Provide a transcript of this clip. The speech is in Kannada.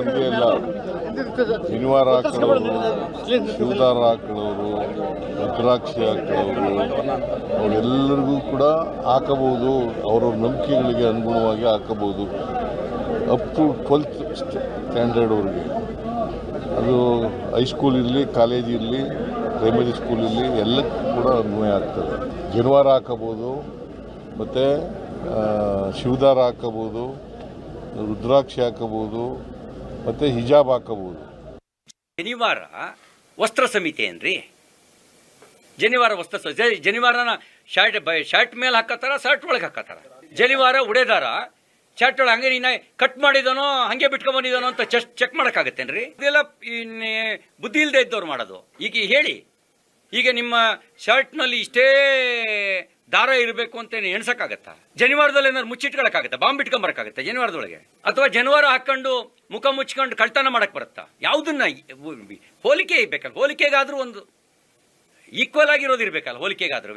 ಒಂದೇ ಅಲ್ಲ, ಶನಿವಾರ ಹಾಕೊಳ್ಳೋರು, ಶಿವದಾರ ಹಾಕೊಳ್ಳೋರು, ರುದ್ರಾಕ್ಷಿ ಹಾಕೊಳ್ಳೋರು ಅವರೆಲ್ಲರಿಗೂ ಕೂಡ ಹಾಕಬಹುದು. ಅವರವ್ರ ನಂಬಿಕೆಗಳಿಗೆ ಅನುಗುಣವಾಗಿ ಹಾಕಬಹುದು. ಅಪ್ ಟು 12th ಸ್ಟ್ಯಾಂಡರ್ಡ್ವರೆಗೆ, ಅದು ಹೈಸ್ಕೂಲ್ ಇರಲಿ, ಕಾಲೇಜ್ ಇರಲಿ, ಪ್ರೈಮರಿ ಸ್ಕೂಲ್ ಇರಲಿ, ಎಲ್ಲಕ್ಕೂ ಕೂಡ ಅನ್ವಯ ಆಗ್ತದೆ. ಶನಿವಾರ ಹಾಕಬಹುದು, ಮತ್ತು ಶಿವದಾರ ಹಾಕಬಹುದು, ರುದ್ರಾಕ್ಷಿ ಹಾಕಬಹುದು, ಮತ್ತು ಹಿಜಾಬ್ ಹಾಕಬಹುದು. ಶನಿವಾರ ವಸ್ತ್ರ ಸಮಿತಿ ಏನ್ರಿ? ಜನಿವಾರ ವಸ್ತ್ರ ಜನಿವಾರನ ಶರ್ಟ್ ಮೇಲೆ ಹಾಕತ್ತಾರ, ಶರ್ಟ್ ಒಳಗೆ ಹಾಕತ್ತಾರ. ಜನಿವಾರ ಉಡೇದಾರ ಶರ್ಟ್ ಒಳಗೆ ಹಂಗೆ ನೀನು ಕಟ್ ಮಾಡಿದಾನೋ ಹಂಗೆ ಬಿಟ್ಕೊಂಡ್ ಬಂದಿದ್ದಾನೋ ಅಂತ ಚೆಕ್ ಮಾಡಕ್ಕಾಗತ್ತೇನ್ರಿ? ಇದೆಲ್ಲ ಬುದ್ಧಿ ಇಲ್ಲದೆ ಇದ್ದವ್ರು ಮಾಡೋದು. ಈಗ ಹೇಳಿ, ಈಗ ನಿಮ್ಮ ಶರ್ಟ್ನಲ್ಲಿ ಇಷ್ಟೇ ದಾರ ಇರಬೇಕು ಅಂತ ಎಣ್ಸಕ್ಕಾಗತ್ತಾ? ಜನಿವಾರದಲ್ಲಿ ಏನಾದ್ರು ಮುಚ್ಚಿಟ್ಕೊಳಕ್ಕಾಗತ್ತಾ? ಬಾಂಬ್ ಇಟ್ಕೊಂಬರಕ್ಕಾಗತ್ತಾ ಜನಿವಾರದೊಳಗೆ? ಅಥವಾ ಜನಿವಾರ ಹಾಕೊಂಡು ಮುಖ ಮುಚ್ಕೊಂಡು ಕಳ್ತನ ಮಾಡಕ್ ಬರುತ್ತಾ? ಯಾವುದನ್ನ ಹೋಲಿಕೆ ಬೇಕಲ್ಲ? ಹೋಲಿಕೆಗಾದ್ರೂ ಒಂದು ಈಕ್ವಲ್ ಆಗಿರೋದು ಇರ್ಬೇಕಲ್ಲ ಹೋಲಿಕೆಗಾದ್ರೂ.